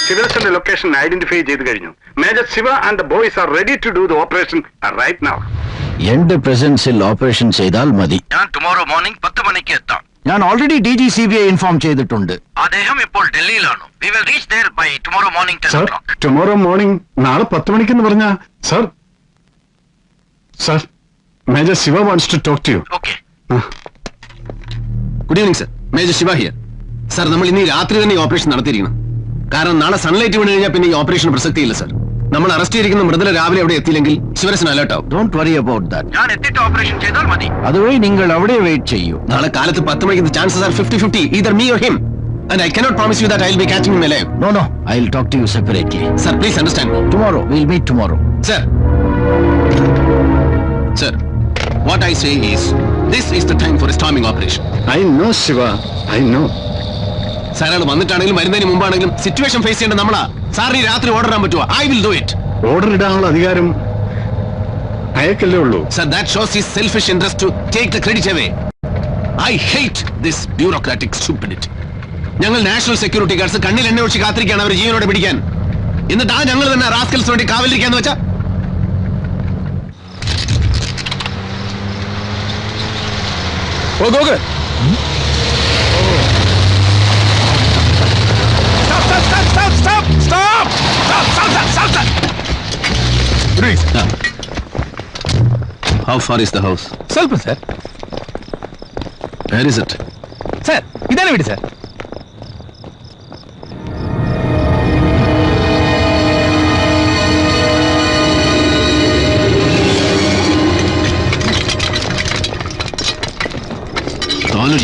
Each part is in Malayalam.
Siva's location identified. Major Siva and the boys are ready to do the operation right now. End presence in operation Seidal Madi. Tomorrow morning, 10 manikku ettam. ഞാൻ already DG CBI inform ചെയ്തിട്ടുണ്ട്. അദ്ദേഹം ഇപ്പോൾ ഡൽഹിയിലാണ്. We will reach there by tomorrow morning 10 o'clock. Sir, tomorrow morning, നാളെ 10 മണിക്കെന്ന് പറഞ്ഞാ, sir. Sir, Major Siva wants to talk to you. Okay. Good evening, sir. Major Shiva here. Sir, നമ്മൾ ഇന്ന് രാത്രി തന്നെ ഈ ഓപ്പറേഷൻ നടത്തിയിരിക്കണം. കാരണം നാളെ സൺലൈറ്റ് വീണ് കഴിഞ്ഞാൽ പിന്നെ ഈ ഓപ്പറേഷൻ പ്രസക്തിയില്ല, സർ. നമ്മൾ അറസ്റ്റ് ചെയ്തിരിക്കുന്ന മൃദുല രാവിലെ അവിടെ എത്തിയില്ലെങ്കിൽ ശിവരസൻ അലേർട്ട് ആവും. Don't worry about that. ഞാൻ എത്തിയിട്ട് ഓപ്പറേഷൻ ചെയ്താൽ മതി. അതുവഴി നിങ്ങൾ അവിടെ വെയിറ്റ് ചെയ്യൂ. നാളെ കാലത്ത് 10 മണിക്ക് chances are 50-50, either me or him. And I cannot promise you that I will be catching him alive. No, I'll talk to you separately. Sir, please understand me. Tomorrow, we'll meet tomorrow. Sir, what I say is, this is the time for a storming operation. I know, Shiva. I know. Sir അയാൾ വന്നിട്ടാണെങ്കിലും വരുന്നതിന് മുമ്പാണെങ്കിലും സിറ്റുവേഷൻ ഫേസ് ചെയ്യേണ്ട നമ്മളാ. സാറിന് രാത്രി ഓർഡർ ഇടാൻ പറ്റുമോ? I will do it. Order ഇടാനുള്ള അധികാരം അയക്കല്ലേ ഉള്ളൂ. Sir, that shows his selfish interest to take the credit away. I hate this bureaucratic stupidity. ഞങ്ങൾ നാഷണൽ സെക്യൂരിറ്റി ഗാർഡ്സ് കണ്ണിൽ എണ്ണ ഒഴിച്ച് കാത്തിരിക്കുകയാണ് അവർ ജീവനോടെ പിടിക്കാൻ. എന്നിട്ട് ഞങ്ങൾ തന്നെ റാസ്കൽസ് വേണ്ടി കാവലിരിക്കാന്ന് വെച്ചാ How far is the house? Selpa, sir. Where is it? Sir, idane veedu, sir.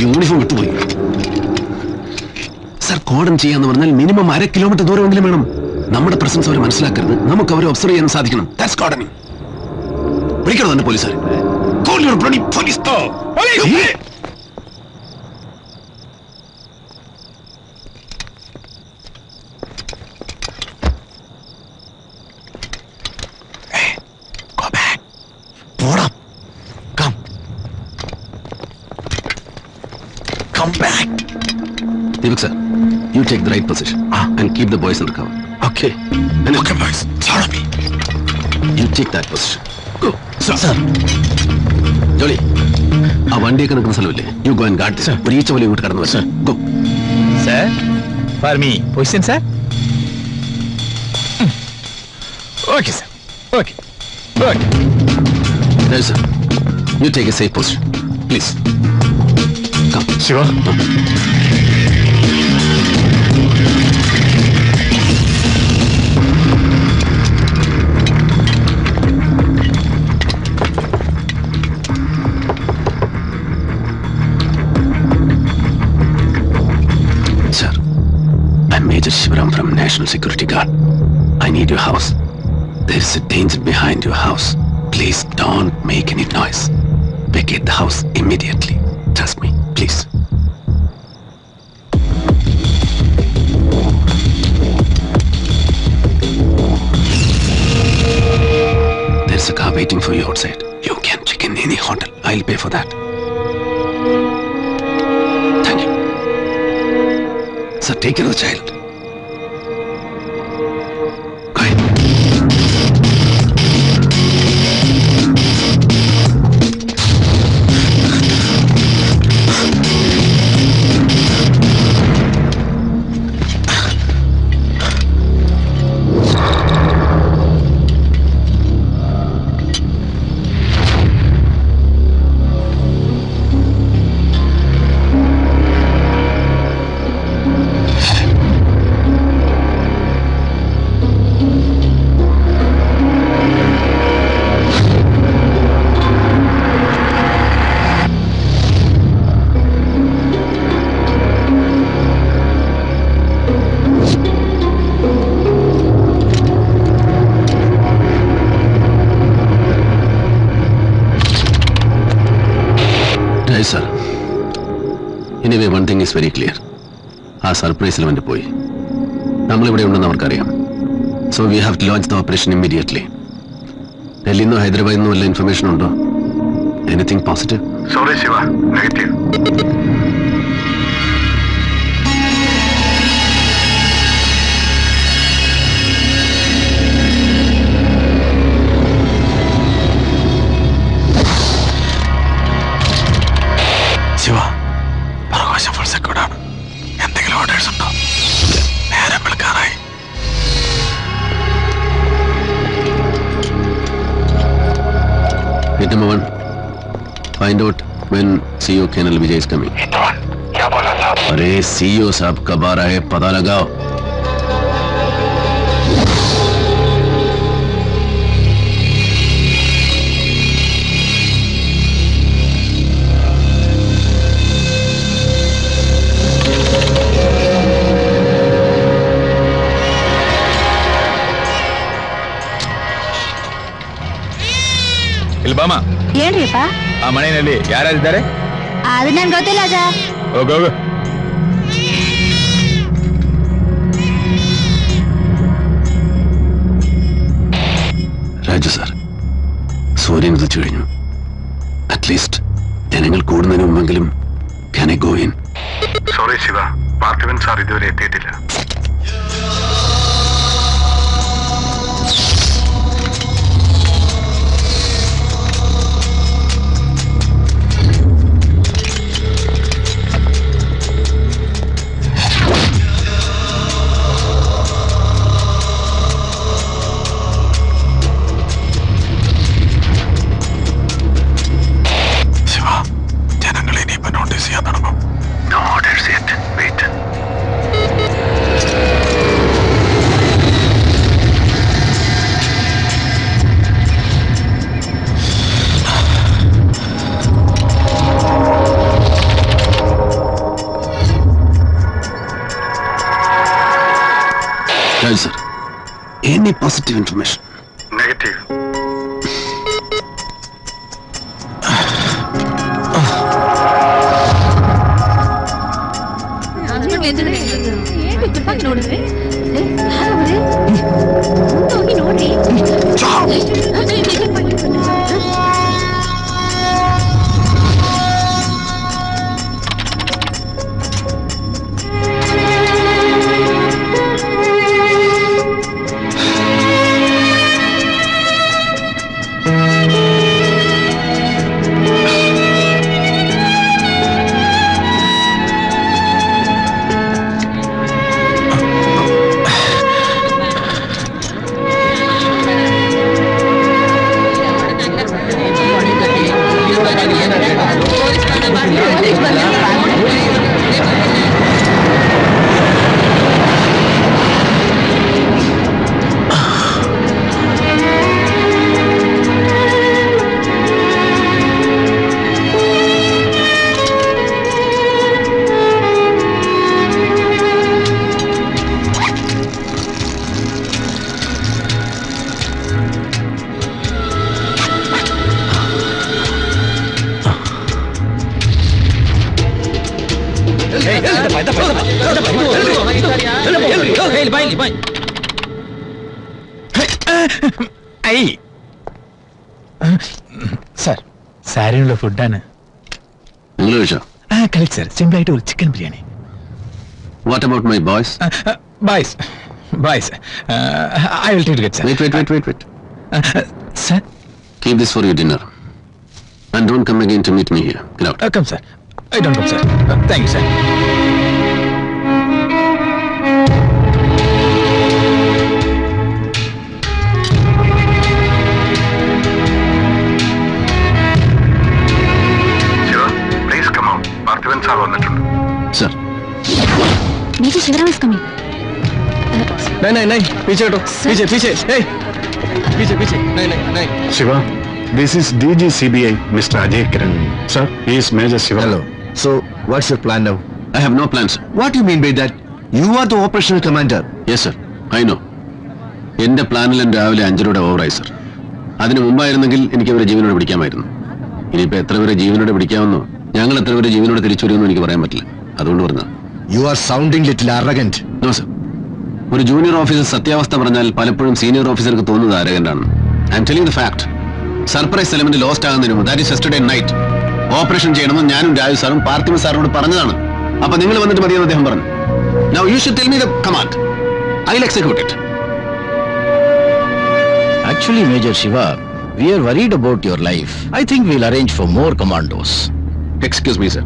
Uniform വിട്ടുപോയി. സർ, കോഡൻ ചെയ്യാന്ന് പറഞ്ഞാൽ മിനിമം 1/2 കിലോമീറ്റർ ദൂരമെങ്കിലും വേണം. നമ്മുടെ പ്രസൻസ് അവർ മനസ്സിലാക്കരുത്. നമുക്ക് അവരെ ഒബ്സർവ് ചെയ്യാൻ സാധിക്കണം. ദാറ്റ്സ് കോഡനിങ്. വിളിക്കണോ തന്നെ പോലീസുകാർ? Call your bloody police. Police! Hey, go back. Hold up. Come back. Deepak sir, you take the right position and keep the boys under cover. Okay. Okay, boys. Follow me. You take that position. Go. Sir. Jolly. ആ വണ്ടിയൊക്കെ നിൽക്കുന്ന സ്ഥലമില്ലേ? You go and guard this. ഒരു ഈച്ച പോലെ ഇങ്ങോട്ട് കടന്നു വരാം. Go. Sir, for me, position, sir. Okay, sir. Okay. There, sir. You take a safe position. Please. Come. Shiva. Sir, I'm Major Shivaram from National Security Guard. I need your house. There is a danger behind your house. Please don't make any noise. Vacate the house immediately. Trust me, please. There's a car waiting for you outside. You can check in any hotel. I'll pay for that. Thank you. Sir, take care of the child. Go ahead. Sir. Anyway, one thing is very clear. Our surprise element പോയി. നമ്മളിവിടെ ഉണ്ടെന്ന് അവർക്കറിയാം. So we have to launch the operation immediately. ഡൽഹിയിൽ നിന്നോ ഹൈദരാബാദിൽ നിന്നോ വല്ല ഇൻഫർമേഷൻ ഉണ്ടോ? Anything positive? Sorry, Shiva. Negative. Point number 1. Find out when CEO Colonel Vijay is coming. क्या बोला साहब? अरे CEO साहब कब आ रहा है पता लगाओ. ಇಲ್ಲಿ ಬಾಮ ಏನ್ರಿಪ್ಪ? ಆ ಮನೆಯಲ್ಲಿ ಯಾರ್ಯಾರಿದ್ದಾರೆ? ಅದು ನನ್ಗೆ ಗೊತ್ತಿಲ್ಲ ಸರ್. ಹೋಗು ಹೋಗು. രാജു സാർ, സൂര്യൻ ഉദിച്ചു കഴിഞ്ഞു. അറ്റ്ലീസ്റ്റ് ജനങ്ങൾ കൂടുന്നതിന് മുമ്പെങ്കിലും can I go in? Sorry Shiva, Parthivan sir ഇതുവരെ എത്തിയിട്ടില്ല. Raju sir, any positive information? Negative. ನೋಡಿದ್ರೆ ನೋಡಿ സാർ, സാരിനുള്ള ഫുഡാണ്. നിങ്ങൾ കഴിച്ചോ? കളിച്ച് സാർ, സിമ്പിൾ ആയിട്ട് ഒരു chicken biryani. What about my boys? Boys boys I will take it sir. Wait. Sir, Keep this for your dinner. And don't come again to meet me here. Get out. Come sir. I don't come sir. Thank you sir. Shiva, please come out. Parthivan sir വന്നിട്ടുണ്ട്. Sir. Major Shivaram is coming. नहीं पीछे हटो. पीछे पीछे नहीं. Shiva, this is DG CBI, Mr. Ajay Kiran. Sir, he is Major Shiva. Hello. So what's your plan now? I have no plans. What do you mean by that? You are the operational commander. Yes, sir. I know. എന്റെ പ്ലാനിൽ രാവിലെ 5 ഓവറായി സർ. അതിന് മുമ്പായിരുന്നെങ്കിൽ എനിക്ക് അവരെ ജീവനോടെ പിടിക്കാമായിരുന്നു. ഇനിയിപ്പോ എത്ര പേരെ ജീവനോടെ പിടിക്കാമെന്നോ ഞങ്ങൾ എത്ര പേരെ ജീവനോടെ തിരിച്ചു വരുമെന്നോ എനിക്ക് പറയാൻ പറ്റില്ല. അതുകൊണ്ട് പറഞ്ഞ. You are sounding little arrogant. No, sir. ഒരു ജൂനിയർ ഓഫീസർ സത്യാവസ്ഥ പറഞ്ഞാൽ പലപ്പോഴും സീനിയർ ഓഫീസർക്ക് തോന്നുന്നത് ആരകണ്ടാണ്. I am telling the fact. Surprise element lost ആകുന്നതിന് മുമ്പ്, that is yesterday night, operation ചെയ്യണമെന്ന് ഞാനും രാജു സാറും പാർത്ഥിവ സാറിനോട് പറഞ്ഞതാണ്. അപ്പൊ നിങ്ങൾ വന്നിട്ട് മതിയെന്ന് അദ്ദേഹം പറഞ്ഞു. Now you should tell me the command. I'll execute it. Actually, Major Shiva, we are worried about your life. I think we'll arrange for more commandos. Excuse me, sir.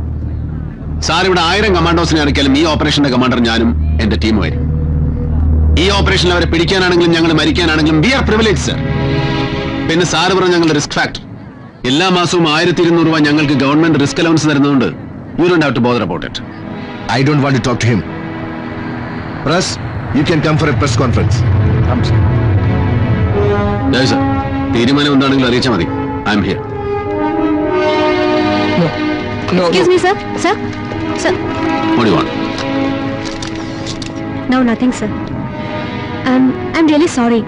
Sir ഇവിടെ 1000 കമാൻഡോസിനെ ഇറക്കിയാലും ഈ ഓപ്പറേഷന്റെ കമാൻഡർ ഞാനും എന്റെ ടീമുമായിരിക്കും. ഈ ഓപ്പറേഷനിൽ അവരെ പിടിക്കാനാണെങ്കിലും ഞങ്ങൾ മരിക്കാനാണെങ്കിലും വി ആർ പ്രിവിലേജ്, സർ. പിന്നെ സാറ് പറഞ്ഞ ഞങ്ങളുടെ റിസ്ക് ഫാക്ടർ എല്ലാ മാസവും 1200 രൂപ ഞങ്ങൾക്ക് ഗവൺമെന്റ് റിസ്ക് അലവൻസ് തരുന്നതുകൊണ്ട് you don't have to bother about it. I don't want to talk to him. Press, you can come for a press conference. Sir, തീരുമാനം എന്താണെങ്കിലും അറിയിച്ചാൽ മതി. I am here. Excuse me, sir. Sir? Sir? What do you want? No, nothing, sir. I'm really sorry.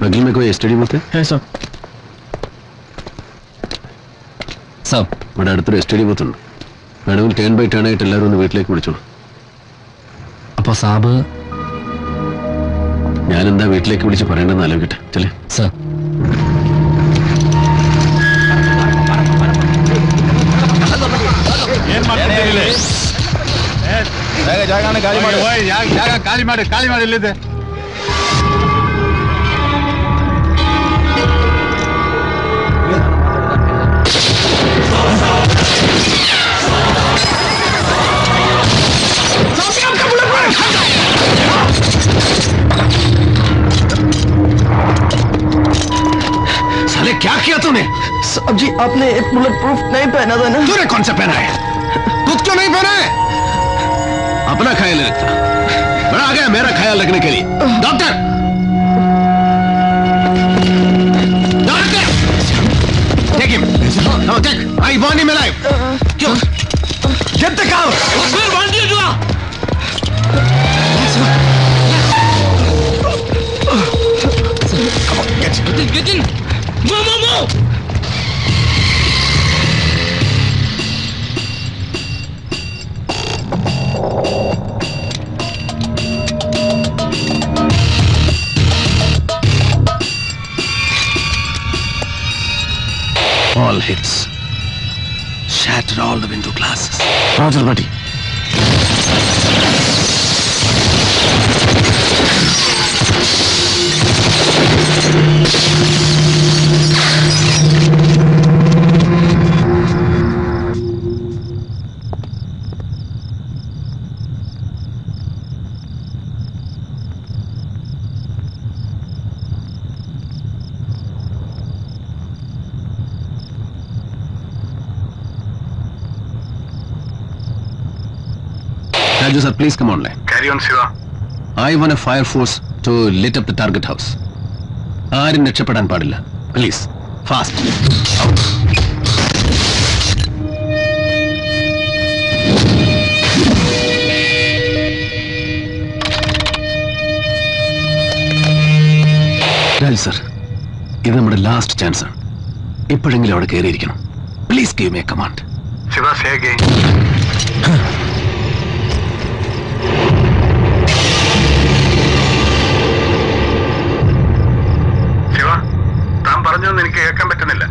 बगल में कोई एसटीडी बोलते हैं? है सर. സർ, ഇവിടെ അടുത്തൊരു എസ്റ്റിഡി ബൂത്ത് ഉണ്ട്. വേണമെങ്കിൽ ടേൺ ബൈ ടേൺ ആയിട്ട് എല്ലാവരും ഒന്ന് വീട്ടിലേക്ക് വിളിച്ചോളൂ. അപ്പോൾ സാബ് ഞാനെന്താ വീട്ടിലേക്ക് വിളിച്ച് പറയേണ്ടതെന്ന് ആലോചിക്കട്ടെ. ചെല്ലേ സർ. ಖಾಲಿ ಮಾಡಿ ಇಲ್ಲಿದೆ. साले क्या किया तूने? साहब जी, आपने बुलेट प्रूफ नहीं पहना था ना? तूने कौन सा पहना है? खुद क्यों नहीं पहना है? अपना ख्याल रखता. बड़ा आ गया मेरा ख्याल रखने के लिए. Doctor, doctor, take him. No, take. I want him alive. क्यों? Get the cow. Where want you to? Come on, get in. Move. All hits. Shatter all the window glasses. Roger, buddy. Raju sir, please come on line. Carry on, Shiva. I want a fire force to lit up the target house. ആരും രക്ഷപ്പെടാൻ പാടില്ല. Please, fast. Out. Raju sir, ഇത് നമ്മുടെ ലാസ്റ്റ് ചാൻസ് ആണ്. ഇപ്പോഴെങ്കിലും അവിടെ കയറിയിരിക്കണം. Please give me a command. Shiva, say again. Shiva, താൻ പറഞ്ഞൊന്നും എനിക്ക് കേൾക്കാൻ പറ്റുന്നില്ല.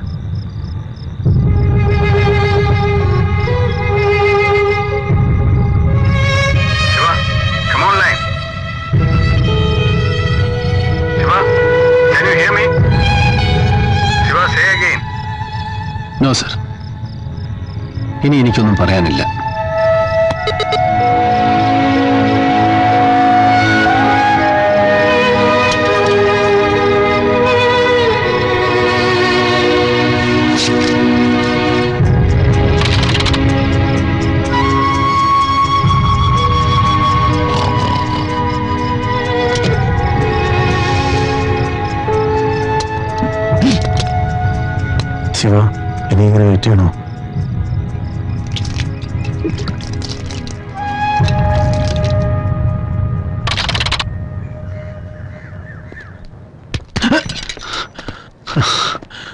Shiva, come on line. Shiva, can you hear me? Shiva, say again. No sir, ഇനി എനിക്കൊന്നും പറയാനില്ല. ശിവ, ഇനി ഇങ്ങനെ വെയിറ്റ് ചെയ്യണോ?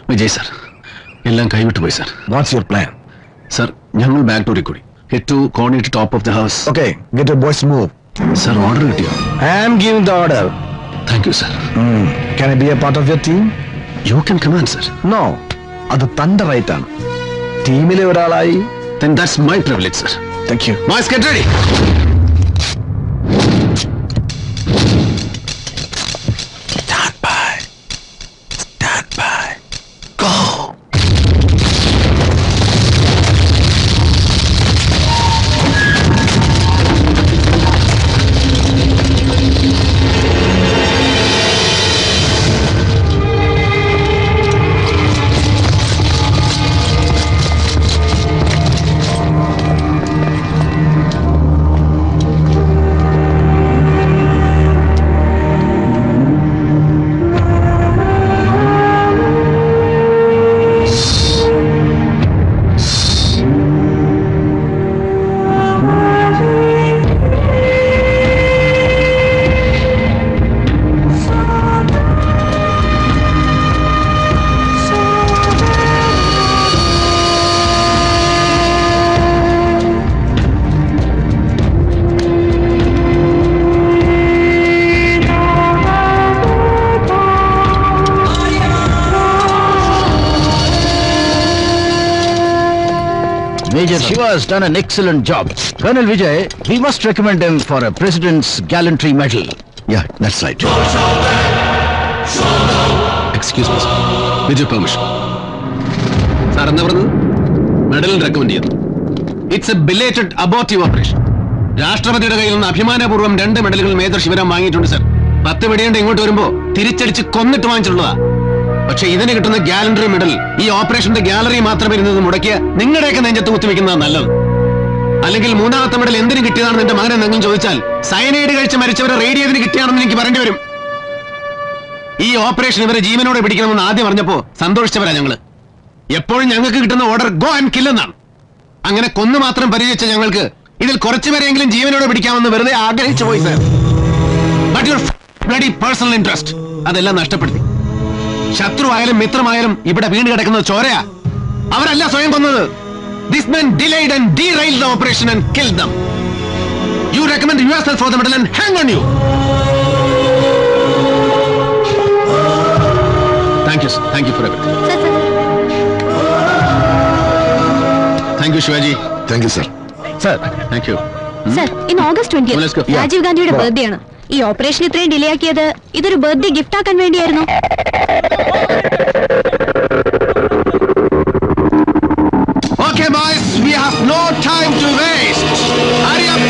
വിജയ് സർ, എല്ലാം കൈവിട്ടു പോയി sir. What's your plan? Sir, ഞങ്ങൾ ബാക്ക് ഡോറിൽ കൂടി head to corner to top of the house. Okay, get your boys to move. Sir, order കിട്ടിയോ? I am giving the order. Thank you sir. Can I be a part of your team? You can command sir. No, അത് തന്റെ റൈറ്റ് ആണ്. ടീമിലെ ഒരാളായി. Then that's my privilege, sir. Thank you. Boys, get ready. Stand by. Stand by. Go. Major Shiva has done an excellent job. Colonel Vijay, we must recommend him for a President's Gallantry Medal. Yeah, that's right. Excuse me with your permission. Sir എന്താ പറഞ്ഞത്? മെഡലിന് റെക്കമെൻഡ് ചെയ്യുന്നു. It's A belated abortive operation. രാഷ്ട്രപതിയുടെ കയ്യിൽ നിന്ന് അഭിമാനപൂർവ്വം 2 മെഡലുകൾ മേജർ ശിവരാം വാങ്ങിയിട്ടുണ്ട് സർ. 10 വെടിയുണ്ട് ഇങ്ങോട്ട് വരുമ്പോ തിരിച്ചടിച്ച് കൊന്നിട്ട് വാങ്ങിച്ചിട്ടുള്ളതാ. പക്ഷെ ഇതിന് കിട്ടുന്ന ഗാലണ്ടറി മെഡൽ ഈ ഓപ്പറേഷന്റെ ഗാലറി മാത്രം ഇരുന്നത് മുടക്കിയ നിങ്ങളുടെയൊക്കെ നെഞ്ചത്ത് കുത്തിവെക്കുന്നതാണ് നല്ലത്. അല്ലെങ്കിൽ 3ാമത്തെ മെഡൽ എന്തിനു കിട്ടിയതാണെന്ന് എന്റെ മകൻ എന്തെങ്കിലും ചോദിച്ചാൽ സയനൈഡ് കഴിച്ച് മരിച്ചവരെ റേഡിയത്തിന് കിട്ടിയാണെന്ന് എനിക്ക് പറയേണ്ടി വരും. ഈ ഓപ്പറേഷൻ ഇവരെ ജീവനോടെ പിടിക്കണമെന്ന് ആദ്യം പറഞ്ഞപ്പോ സന്തോഷിച്ചവരാ ഞങ്ങള്. എപ്പോഴും ഞങ്ങൾക്ക് കിട്ടുന്ന ഓർഡർ ഗോ ആൻഡ് കിൽ എന്നാണ്. അങ്ങനെ കൊന്നു മാത്രം പരിചയിച്ച ഞങ്ങൾക്ക് ഇതിൽ കുറച്ചുപേരെങ്കിലും ജീവനോടെ പിടിക്കാമെന്ന് വെറുതെ ആഗ്രഹിച്ചു പോയി sir. But your bloody personal interest അതെല്ലാം നഷ്ടപ്പെടുത്തി. ശത്രുവായാലും മിത്രമായാലും ഇവിടെ വീണ് കിടക്കുന്നത് ചോരയാ. അവരല്ല സ്വയം കൊന്നത്. These men delayed and derailed the operation and killed them. You recommend yourself for the medal and hang on you. Thank you, sir. Thank you for everything. Thank you, Shivaji. Thank you, sir. Sir, Thank you. Sir ഇന്ന് ഓഗസ്റ്റ് 20 Let's go. രാജീവ് ഗാന്ധിയുടെ ബർത്ത്ഡേ ആണ്. ഈ ഓപ്പറേഷൻ ഇത്രയും ഡിലേ ആക്കിയത് ഇതൊരു ബർത്ത്ഡേ ഗിഫ്റ്റ് ആക്കാൻ വേണ്ടിയായിരുന്നു. Okay, boys, we have no time to waste. Hurry up.